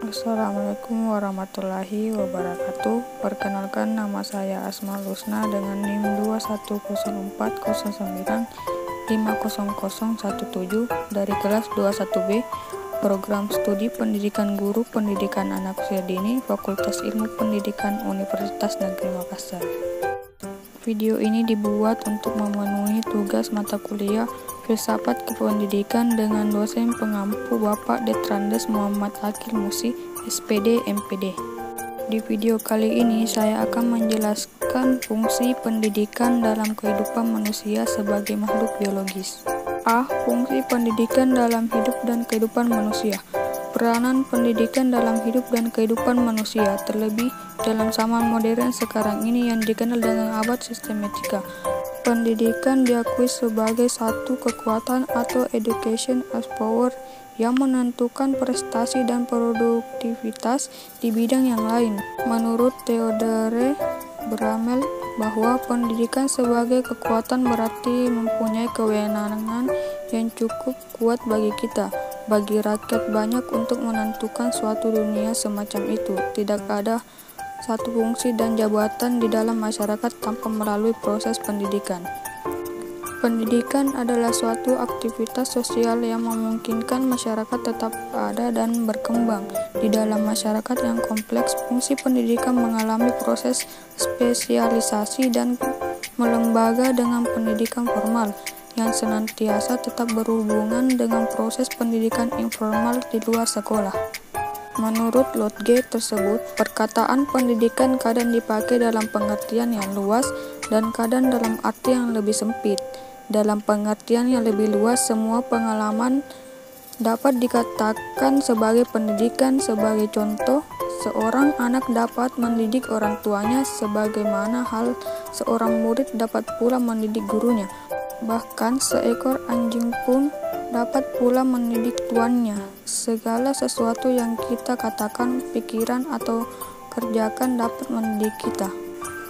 Assalamualaikum warahmatullahi wabarakatuh. Perkenalkan, nama saya Asma Lusna dengan NIM 21040950017 dari kelas 21B, Program Studi Pendidikan Guru Pendidikan Anak Usia Dini, Fakultas Ilmu Pendidikan Universitas Negeri Makassar. Video ini dibuat untuk memenuhi tugas mata kuliah Filsafat Kependidikan dengan dosen pengampu Bapak Detrandes Muhammad Akil Musi, SPD, MPD. Di video kali ini saya akan menjelaskan fungsi pendidikan dalam kehidupan manusia sebagai makhluk biologis. A. Fungsi pendidikan dalam hidup dan kehidupan manusia. Peranan pendidikan dalam hidup dan kehidupan manusia, terlebih dalam zaman modern sekarang ini yang dikenal dengan abad sistematika. Pendidikan diakui sebagai satu kekuatan atau education as power yang menentukan prestasi dan produktivitas di bidang yang lain. Menurut Theodore Bramel, bahwa pendidikan sebagai kekuatan berarti mempunyai kewenangan yang cukup kuat bagi kita, bagi rakyat banyak untuk menentukan suatu dunia semacam itu. Tidak ada satu fungsi dan jabatan di dalam masyarakat tanpa melalui proses pendidikan. Pendidikan adalah suatu aktivitas sosial yang memungkinkan masyarakat tetap ada dan berkembang. Di dalam masyarakat yang kompleks, fungsi pendidikan mengalami proses spesialisasi dan melembaga dengan pendidikan formal yang senantiasa tetap berhubungan dengan proses pendidikan informal di luar sekolah. Menurut Lodge tersebut, perkataan pendidikan kadang dipakai dalam pengertian yang luas dan kadang dalam arti yang lebih sempit. Dalam pengertian yang lebih luas, semua pengalaman dapat dikatakan sebagai pendidikan. Sebagai contoh, seorang anak dapat mendidik orang tuanya, sebagaimana hal seorang murid dapat pula mendidik gurunya. Bahkan seekor anjing pun dapat pula mendidik tuannya. Segala sesuatu yang kita katakan, pikiran, atau kerjakan dapat mendidik kita.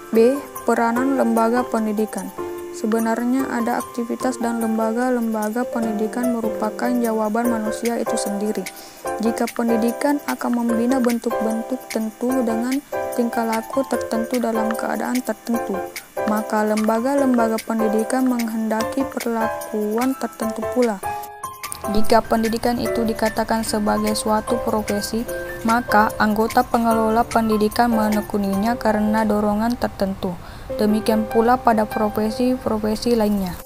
B. Peranan lembaga pendidikan. Sebenarnya ada aktivitas dan lembaga-lembaga pendidikan merupakan jawaban manusia itu sendiri. Jika pendidikan akan membina bentuk-bentuk tentu dengan tingkah laku tertentu dalam keadaan tertentu, maka lembaga-lembaga pendidikan menghendaki perlakuan tertentu pula. Jika pendidikan itu dikatakan sebagai suatu profesi, maka anggota pengelola pendidikan menekuninya karena dorongan tertentu. Demikian pula pada profesi-profesi lainnya.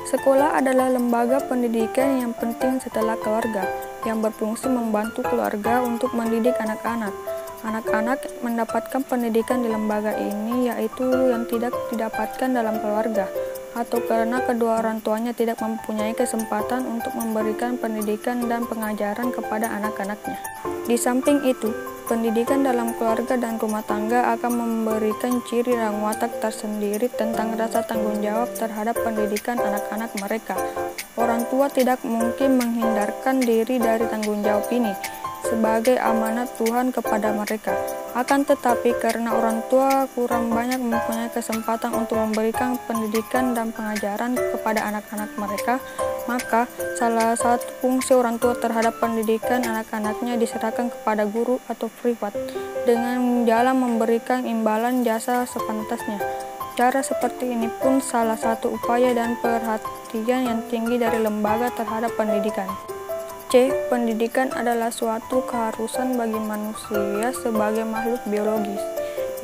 Sekolah adalah lembaga pendidikan yang penting setelah keluarga, yang berfungsi membantu keluarga untuk mendidik anak-anak. Anak-anak mendapatkan pendidikan di lembaga ini, yaitu yang tidak didapatkan dalam keluarga, atau karena kedua orang tuanya tidak mempunyai kesempatan untuk memberikan pendidikan dan pengajaran kepada anak-anaknya. Di samping itu, pendidikan dalam keluarga dan rumah tangga akan memberikan ciri dan watak tersendiri tentang rasa tanggung jawab terhadap pendidikan anak-anak mereka. Orang tua tidak mungkin menghindarkan diri dari tanggung jawab ini sebagai amanat Tuhan kepada mereka. Akan tetapi karena orang tua kurang banyak mempunyai kesempatan untuk memberikan pendidikan dan pengajaran kepada anak-anak mereka, maka salah satu fungsi orang tua terhadap pendidikan anak-anaknya diserahkan kepada guru atau privat dengan jalan memberikan imbalan jasa sepantasnya. Cara seperti ini pun salah satu upaya dan perhatian yang tinggi dari lembaga terhadap pendidikan. C. Pendidikan adalah suatu keharusan bagi manusia sebagai makhluk biologis.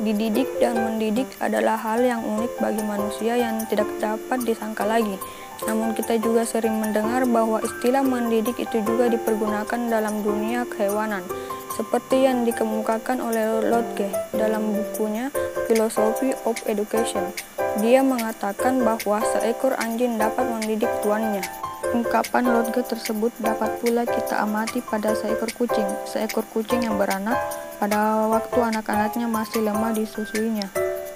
Dididik dan mendidik adalah hal yang unik bagi manusia yang tidak dapat disangka lagi. Namun kita juga sering mendengar bahwa istilah mendidik itu juga dipergunakan dalam dunia kehewanan, seperti yang dikemukakan oleh Lodge dalam bukunya Philosophy of Education. Dia mengatakan bahwa seekor anjing dapat mendidik tuannya. Ungkapan Lodge tersebut dapat pula kita amati pada seekor kucing. Seekor kucing yang beranak pada waktu anak-anaknya masih lemah disusuinya.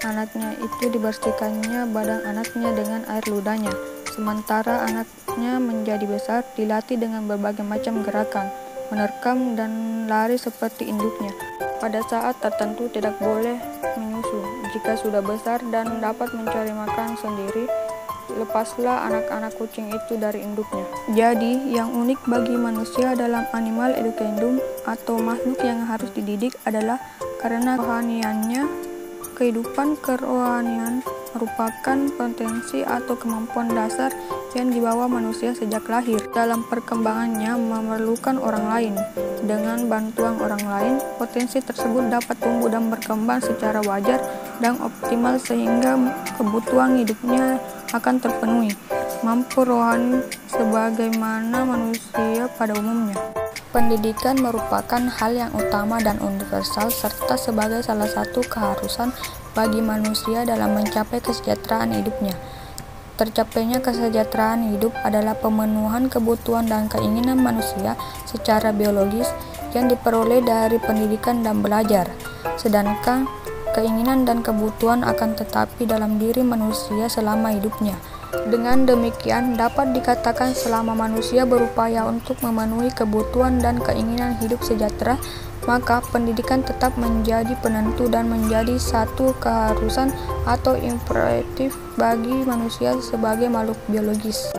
Anaknya itu dibersihkannya badan anaknya dengan air ludahnya. Sementara anaknya menjadi besar, dilatih dengan berbagai macam gerakan, menerkam dan lari seperti induknya. Pada saat tertentu tidak boleh menyusu. Jika sudah besar dan dapat mencari makan sendiri, lepaslah anak-anak kucing itu dari induknya. Jadi, yang unik bagi manusia dalam animal educandum atau makhluk yang harus dididik adalah karena kerohaniannya. Kehidupan kerohanian merupakan potensi atau kemampuan dasar yang dibawa manusia sejak lahir. Dalam perkembangannya memerlukan orang lain. Dengan bantuan orang lain, potensi tersebut dapat tumbuh dan berkembang secara wajar dan optimal sehingga kebutuhan hidupnya akan terpenuhi. Mampu rohani sebagaimana manusia pada umumnya. Pendidikan merupakan hal yang utama dan universal serta sebagai salah satu keharusan bagi manusia dalam mencapai kesejahteraan hidupnya. Tercapainya kesejahteraan hidup adalah pemenuhan kebutuhan dan keinginan manusia secara biologis yang diperoleh dari pendidikan dan belajar. Sedangkan keinginan dan kebutuhan akan tetapi dalam diri manusia selama hidupnya. Dengan demikian, dapat dikatakan selama manusia berupaya untuk memenuhi kebutuhan dan keinginan hidup sejahtera, maka pendidikan tetap menjadi penentu dan menjadi satu keharusan atau imperatif bagi manusia sebagai makhluk biologis.